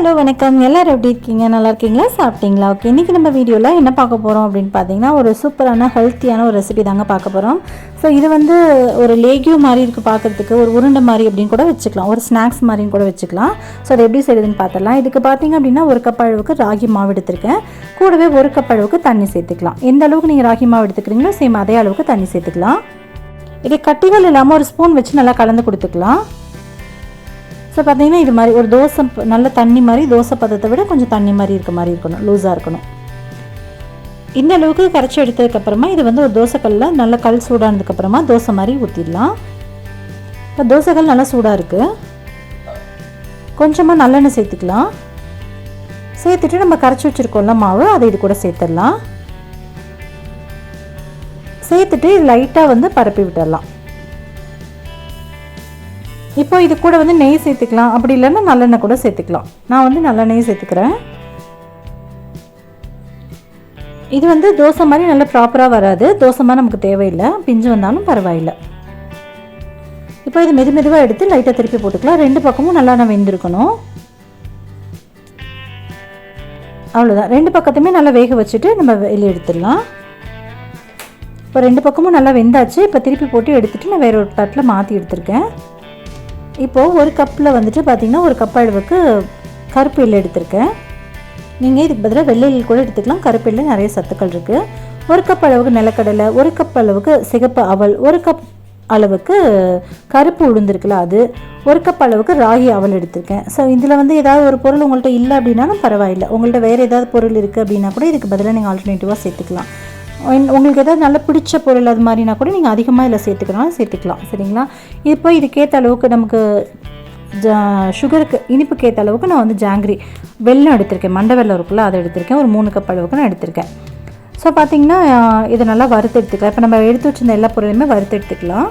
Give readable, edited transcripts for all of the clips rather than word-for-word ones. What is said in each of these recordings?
Hello வணக்கம். எல்லோரும் எப்படி இருக்கீங்க? நல்லா இருக்கீங்களா? சாப்பிட்டீங்களா? ஓகே, இன்றைக்கி நம்ம வீடியோவில் என்ன பார்க்க போகிறோம் அப்படின்னு பார்த்தீங்கன்னா, ஒரு சூப்பரான ஹெல்த்தியான ஒரு ரெசிபி தாங்க பார்க்க போகிறோம். ஸோ இது வந்து ஒரு லேகியூ மாதிரி இருக்குது பார்க்குறதுக்கு, ஒரு உருண்டை மாதிரி அப்படின்னு கூட வச்சுக்கலாம், ஒரு ஸ்நாக்ஸ் மாதிரின்னு கூட வச்சுக்கலாம். ஸோ அது எப்படி செய்யுதுன்னு பார்த்துடலாம். இதுக்கு பார்த்தீங்க அப்படின்னா ஒரு கப் அளவுக்கு ராகி மாவு எடுத்துருக்கேன். கூடவே ஒரு கப் அளவுக்கு தண்ணி சேர்த்துக்கலாம். எந்த அளவுக்கு நீங்கள் ராகி மாவு எடுத்துக்கிறீங்களோ சேம் அதே அளவுக்கு தண்ணி சேர்த்துக்கலாம். இதை கட்டிகள் இல்லாமல் ஒரு ஸ்பூன் வச்சு நல்லா கலந்து கொடுத்துக்கலாம். ஸோ பார்த்தீங்கன்னா இது மாதிரி ஒரு தோசை நல்ல தண்ணி மாதிரி, தோசை பதத்தை விட கொஞ்சம் தண்ணி மாதிரி இருக்க மாதிரி இருக்கணும், லூஸாக இருக்கணும். இந்த அளவுக்கு கரைச்சி எடுத்ததுக்கப்புறமா இது வந்து ஒரு தோசைக்கல்லில் நல்ல கல் சூடானதுக்கப்புறமா தோசை மாதிரி ஊற்றிடலாம். இப்போ தோசைக்கல் நல்லா சூடாக இருக்குது. கொஞ்சமாக நல்லெண்ணெய் சேர்த்துக்கலாம். சேர்த்துட்டு நம்ம கரைச்சி வச்சுருக்கோம்ல மாவு, அதை இது கூட சேர்த்துடலாம். சேர்த்துட்டு இது லைட்டாக வந்து பரப்பி விட்டுடலாம். இப்போ இது கூட வந்து நெய் சேர்த்துக்கலாம், அப்படி இல்லைன்னா நல்லெண்ணெய் கூட சேர்த்துக்கலாம். நான் வந்து நல்லெண்ணெய் சேர்த்துக்கிறேன். இது வந்து தோசை மாதிரி நல்லா ப்ராப்பராக வராது, தோசை மாதிரி நமக்கு தேவையில்லை, பிஞ்சு வந்தாலும் பரவாயில்லை. இப்போ இது மெதுவாக எடுத்து லைட்டாக திருப்பி போட்டுக்கலாம். ரெண்டு பக்கமும் நல்லா நான் வெந்திருக்கணும். அவ்வளோதான், ரெண்டு பக்கத்தையுமே நல்லா வேக வச்சுட்டு நம்ம வெளியே எடுத்துடலாம். இப்போ ரெண்டு பக்கமும் நல்லா வெந்தாச்சு. இப்போ திருப்பி போட்டு எடுத்துகிட்டு நான் வேறு ஒரு தட்டில் மாற்றி எடுத்திருக்கேன். இப்போது ஒரு கப்பில் வந்துட்டு பார்த்திங்கன்னா ஒரு கப் அளவுக்கு கருப்பு எள்ளு எடுத்திருக்கேன். நீங்கள் இதுக்கு பதிலாக வெள்ளை எள்ளு கூட எடுத்துக்கலாம். கருப்பு எள்ளு நிறைய சத்துக்கள் இருக்குது. ஒரு கப் அளவுக்கு நிலக்கடலை, ஒரு கப் அளவுக்கு சிகப்பு அவல், ஒரு கப் அளவுக்கு கருப்பு உளுந்துருக்குல்ல அது, ஒரு கப் அளவுக்கு ராகி அவல் எடுத்திருக்கேன். ஸோ இதில் வந்து ஏதாவது ஒரு பொருள் உங்கள்கிட்ட இல்லை அப்படின்னாலும் பரவாயில்லை. உங்கள்கிட்ட வேறு ஏதாவது பொருள் இருக்குது அப்படின்னா கூட இதுக்கு பதிலாக நீங்கள் ஆல்டர்னேட்டிவாக சேர்த்துக்கலாம். உங்களுக்கு எதாவது நல்ல பிடிச்ச பொருள் அது மாதிரினா கூட நீங்கள் அதிகமாக இதில் சேர்த்துக்கலாம். சரிங்களா? இப்போ இதுக்கேற்ற அளவுக்கு நமக்கு சுகருக்கு இனிப்புக்கு ஏற்ற அளவுக்கு நான் வந்து ஜாங்கிரி வெல்லம் எடுத்திருக்கேன். மண்டை வெல்லம் இருக்குல்ல, அதை எடுத்திருக்கேன். ஒரு 3 கப் அளவுக்கு நான் எடுத்திருக்கேன். ஸோ பார்த்திங்கன்னா இதை நல்லா வறுத்து எடுத்துக்கலாம். இப்போ நம்ம எடுத்து வச்சிருந்த எல்லா பொருளையுமே வறுத்து எடுத்துக்கலாம்.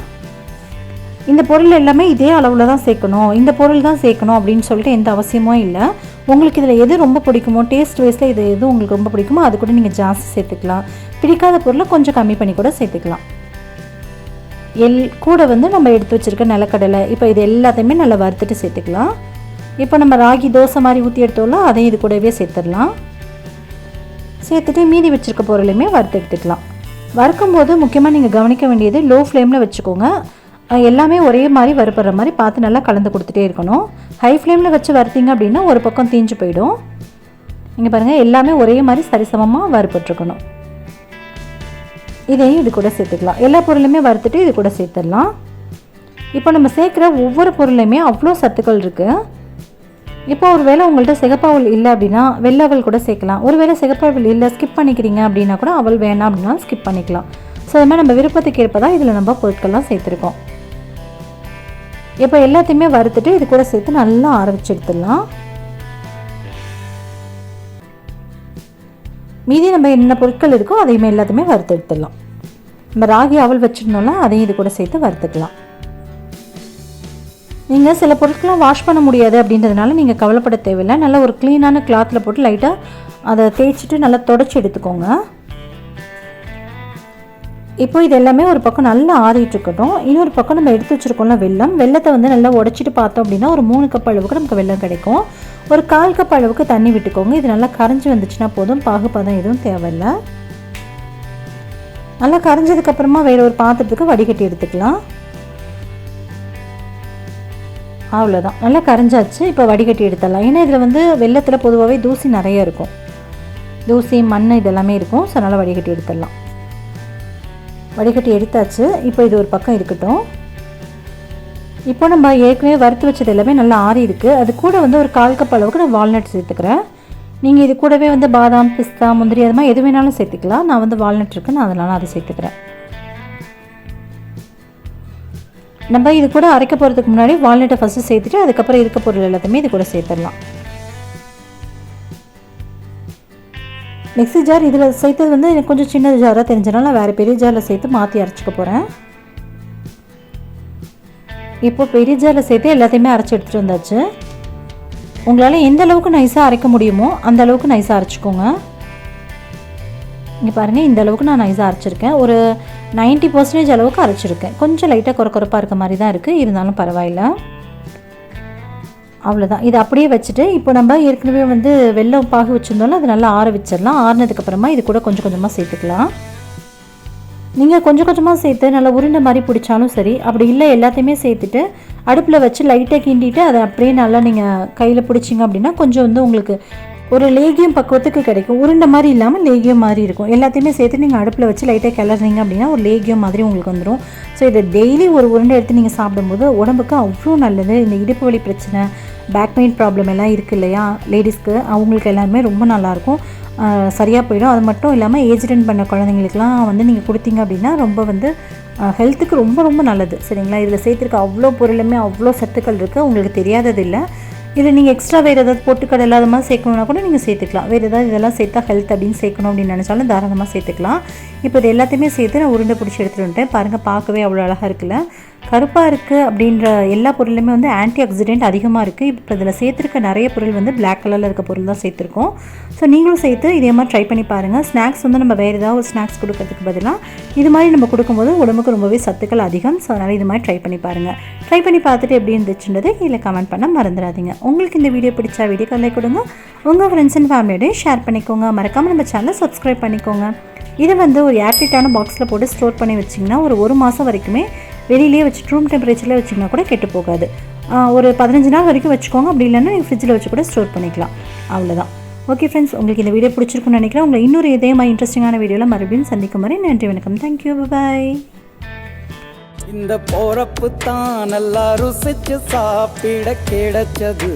இந்த பொருள் எல்லாமே இதே அளவில் தான் சேர்க்கணும், இந்த பொருள் தான் சேர்க்கணும் அப்படின்னு சொல்லிட்டு எந்த அவசியமும் இல்லை. உங்களுக்கு இதில் எது ரொம்ப பிடிக்குமோ, டேஸ்ட் வைஸில் இது எது உங்களுக்கு ரொம்ப பிடிக்குமோ அது கூட நீங்கள் ஜாஸ்தி சேர்த்துக்கலாம். பிடிக்காத பொருளை கொஞ்சம் கம்மி பண்ணி கூட சேர்த்துக்கலாம். கூட வந்து நம்ம எடுத்து வச்சுருக்க நிலக்கடலை, இப்போ இது எல்லாத்தையுமே நல்லா வறுத்துட்டு சேர்த்துக்கலாம். இப்போ நம்ம ராகி தோசை மாதிரி ஊற்றி எடுத்தோம்ல, அதையும் இது கூடவே சேர்த்துடலாம். சேர்த்துட்டு மீதி வச்சுருக்க பொருளையுமே வறுத்து எடுத்துக்கலாம். வறுக்கும்போது முக்கியமாக நீங்கள் கவனிக்க வேண்டியது லோ ஃப்ளேமில் வச்சுக்கோங்க. எல்லாமே ஒரே மாதிரி வறுப்படுற மாதிரி பார்த்து நல்லா கலந்து கொடுத்துட்டே இருக்கணும். ஹை ஃப்ளேமில் வச்சு வறுத்தீங்க அப்படின்னா ஒரு பக்கம் தீஞ்சு போயிடும். இங்கே பாருங்கள், எல்லாமே ஒரே மாதிரி சரிசமமாக வறுப்பட்டுருக்கணும். இதையும் இது கூட சேர்த்துக்கலாம். எல்லா பொருளுமே வறுத்துட்டு இது கூட சேர்த்துடலாம். இப்போ நம்ம சேர்க்குற ஒவ்வொரு பொருளையுமே அவ்வளோ சத்துக்கள் இருக்குது. இப்போ ஒரு வேளை உங்கள்கிட்ட சிகப்பாவல் இல்லை அப்படின்னா வெள்ளை அவல் கூட சேர்க்கலாம். ஒரு வேளை சிகப்பாவல் இல்லை ஸ்கிப் பண்ணிக்கிறீங்க அப்படின்னா கூட அவல் வேணாம் அப்படின்னா ஸ்கிப் பண்ணிக்கலாம். ஸோ அது மாதிரி நம்ம விருப்பத்துக்கு ஏற்ப தான் இதில் நம்ம பொருட்கள்லாம் சேர்த்துருக்கோம். இப்போ எல்லாத்தையுமே வறுத்துட்டு இது கூட சேர்த்து நல்லா ஆற வச்சு எடுத்துடலாம். மீதி நம்ம என்ன பொருட்கள் இருக்கோ அதையுமே எல்லாத்தையுமே வறுத்து எடுத்துடலாம். நம்ம ராகி அவல் வச்சுருந்தோம்னா அதையும் இது கூட சேர்த்து வறுத்துக்கலாம். நீங்கள் சில பொருட்கள்லாம் வாஷ் பண்ண முடியாது அப்படின்றதுனால நீங்கள் கவலைப்பட தேவையில்லை. நல்லா ஒரு க்ளீனான கிளாத்தில் போட்டு லைட்டாக அதை தேய்ச்சிட்டு நல்லா தொடச்சி எடுத்துக்கோங்க. இப்போ இது எல்லாமே ஒரு பக்கம் நல்லா ஆறிட்டு இருக்கட்டும். இன்னொரு பக்கம் நம்ம எடுத்து வச்சுருக்கோம்ல வெள்ளத்தை வந்து நல்லா உடச்சிட்டு பார்த்தோம் அப்படின்னா ஒரு 3 கப் அளவுக்கு நமக்கு வெல்லம் கிடைக்கும். ஒரு 1/4 கப் அளவுக்கு தண்ணி விட்டுக்கோங்க. இது நல்லா கரைஞ்சி வந்துச்சுன்னா போதும், பாகுபதம் எதுவும் தேவையில்லை. நல்லா கரைஞ்சதுக்கப்புறமா வேறு ஒரு பாத்திரத்துக்கு வடிகட்டி எடுத்துக்கலாம். அவ்வளோதான், நல்லா கரைஞ்சாச்சு. இப்போ வடிகட்டி எடுத்துடலாம். ஏன்னா இதில் வந்து வெள்ளத்தில் பொதுவாகவே தூசி நிறைய இருக்கும், தூசி மண் இதெல்லாமே இருக்கும். ஸோ நல்லா வடிகட்டி எடுத்துடலாம். வடிகட்டி எடுத்தாச்சு. இப்போ இது ஒரு பக்கம் இருக்கட்டும். இப்போ நம்ம ஏற்கனவே வறுத்து வச்சது எல்லாமே நல்லா ஆறி இருக்குது. அது கூட வந்து ஒரு 1/4 கப் அளவுக்கு நான் வால்நட் சேர்த்துக்கிறேன். நீங்கள் இது கூடவே வந்து பாதாம், பிஸ்தா, முந்திரி அது மாதிரி எது வேணாலும் சேர்த்துக்கலாம். நான் வந்து வால்நட் இருக்குது, நான் அதனால் அதை சேர்த்துக்கிறேன். நம்ம இது கூட அரைக்க போகிறதுக்கு முன்னாடி வால்நட்டை ஃபஸ்ட்டு சேர்த்துட்டு அதுக்கப்புறம் இருக்க பொருள் எல்லாத்தையுமே இது கூட சேர்த்துடலாம். மிக்ஸி ஜார் இதில் சேர்த்தது வந்து எனக்கு கொஞ்சம் சின்ன ஜாராக தெரிஞ்சனால நான் வேறு பெரிய ஜாரில் சேர்த்து மாற்றி அரைச்சிக்க போகிறேன். இப்போ பெரிய ஜாரில் சேர்த்து எல்லாத்தையுமே அரைச்சி எடுத்துகிட்டு வந்தாச்சு. உங்களால் எந்த அளவுக்கு நைஸாக அரைக்க முடியுமோ அந்த அளவுக்கு நைஸாக அரைச்சிக்கோங்க. இங்கே பாருங்கள், இந்த அளவுக்கு நான் நைஸாக அரைச்சிருக்கேன். ஒரு 90% அளவுக்கு அரைச்சிருக்கேன். கொஞ்சம் லைட்டாக குறப்பாக இருக்க மாதிரி தான் இருக்குது, இருந்தாலும் பரவாயில்ல. அவ்வளோதான். இதை அப்படியே வச்சுட்டு இப்போ நம்ம ஏற்கனவே வந்து வெல்லம் பாகு வச்சுருந்தோம்ல அது நல்லா ஆற வச்சிடலாம். ஆறினதுக்கப்புறமா இது கூட கொஞ்சம் கொஞ்சமாக சேர்த்துக்கலாம். நீங்கள் கொஞ்சம் கொஞ்சமாக சேர்த்து நல்லா உருண்டை மாதிரி பிடிச்சாலும் சரி, அப்படி இல்லை எல்லாத்தையுமே சேர்த்துட்டு அடுப்பில் வச்சு லைட்டாக கிண்டிட்டு அதை அப்படியே நல்லா நீங்கள் கையில் பிடிச்சிங்க அப்படின்னா கொஞ்சம் வந்து உங்களுக்கு ஒரு லேகியம் பக்குவத்துக்கு கிடைக்கும். உருண்டை மாதிரி இல்லாமல் லேகியம் மாதிரி இருக்கும். எல்லாத்தையுமே சேர்த்து நீங்கள் அடுப்பில் வச்சு லைட்டாக கிளறிங்க அப்படின்னா ஒரு லேகியம் மாதிரி உங்களுக்கு வந்துடும். ஸோ இதை டெய்லி ஒரு உருண்டை எடுத்து நீங்கள் சாப்பிடும்போது உடம்புக்கு அவ்வளோ நல்லது. இந்த இடுப்பு வலி பிரச்சனை, பேக் பெயின் ப்ராப்ளம் எல்லாம் இருக்குது இல்லையா லேடிஸ்க்கு, அவங்களுக்கு எல்லாருமே ரொம்ப நல்லாயிருக்கும், சரியாக போயிடும். அது மட்டும் இல்லாமல் ஏஜ் அட்டன் பண்ண குழந்தைங்களுக்குலாம் வந்து நீங்கள் கொடுத்தீங்க அப்படின்னா ரொம்ப வந்து ஹெல்த்துக்கு ரொம்ப ரொம்ப நல்லது. சரிங்களா? இதில் சேர்த்துருக்க அவ்வளோ பொருளுமே அவ்வளோ சத்துக்கள் இருக்குது, உங்களுக்கு தெரியாதது இல்லை. இதில் நீங்கள் எக்ஸ்ட்ரா வேறு ஏதாவது பொட்டுக்கடலை இல்லாத மாதிரி சேர்க்கணுன்னா கூட நீங்கள் சேர்த்துக்கலாம். வேறு ஏதாவது இதெல்லாம் சேர்த்தா ஹெல்த் அப்படின்னு சேர்க்கணும் அப்படின்னு நினச்சாலும் தாராளமாக சேர்த்துக்கலாம். இப்போ இது எல்லாத்தையுமே சேர்த்து நான் உருண்டை பிடிச்சி எடுத்துகிட்டு வந்துட்டேன். பாருங்கள், பார்க்கவே அவ்வளோ அழகாக இருக்குல்ல. கருப்பாக இருக்குது அப்படின்ற எல்லா பொருளுமே வந்து ஆன்டி ஆக்சிடென்ட் அதிகமாக இருக்குது. இப்போ இதில் சேர்த்துருக்க நிறைய பொருள் வந்து பிளாக் கலரில் இருக்க பொருள் தான் சேர்த்துருக்கோம். ஸோ நீங்களும் சேர்த்து இதே மாதிரி ட்ரை பண்ணி பாருங்கள். ஸ்நாக்ஸ் வந்து நம்ம வேறு ஏதாவது ஒரு ஸ்நாக்ஸ் கொடுக்கறதுக்கு பதிலாக இது மாதிரி நம்ம கொடுக்கும்போது உடம்புக்கு ரொம்பவே சத்துக்கள் அதிகம். ஸோ அதனால் இது மாதிரி ட்ரை பண்ணி பாருங்கள். ட்ரை பண்ணி பார்த்துட்டு எப்படி இருந்துச்சுன்றது கீழே கமெண்ட் பண்ண மறந்துடாதீங்க. உங்களுக்கு இந்த வீடியோ பிடிச்சா வீடியோ லைக் கொடுங்க, உங்கள் ஃப்ரெண்ட்ஸ் அண்ட் ஃபேமிலியோடய ஷேர் பண்ணிக்கோங்க. மறக்காமல் நம்ம சேனலை சப்ஸ்கிரைப் பண்ணிக்கோங்க. இது வந்து ஒரு ஏர்டைட்டான பாக்ஸில் போட்டு ஸ்டோர் பண்ணி வச்சிங்கன்னா ஒரு மாதம் வரைக்குமே வெளியிலேயே வச்சு ரூம் டெம்பரேச்சரில் வச்சிங்கன்னா கூட கெட்டு போகாது. ஒரு 15 நாள் வரைக்கும் வச்சுக்கோங்க. அப்படி இல்லைன்னா நீங்கள் ஃப்ரிட்ஜில் வச்சு கூட ஸ்டோர் பண்ணிக்கலாம். அவ்வளோதான். ஓகே ஃப்ரெண்ட்ஸ், உங்களுக்கு இந்த வீடியோ பிடிச்சிருக்குன்னு நினைக்கிறேன். உங்களை இன்னொரு இதே மாதிரி இன்ட்ரெஸ்டிங்கான வீடியோவில் மறுபடியும் சந்திக்கும் வரை நன்றி, வணக்கம். தேங்க்யூ, பாய். இந்த போறப்பு தான் நல்லா ருசிச்சு சாப்பிட கிடைச்சது.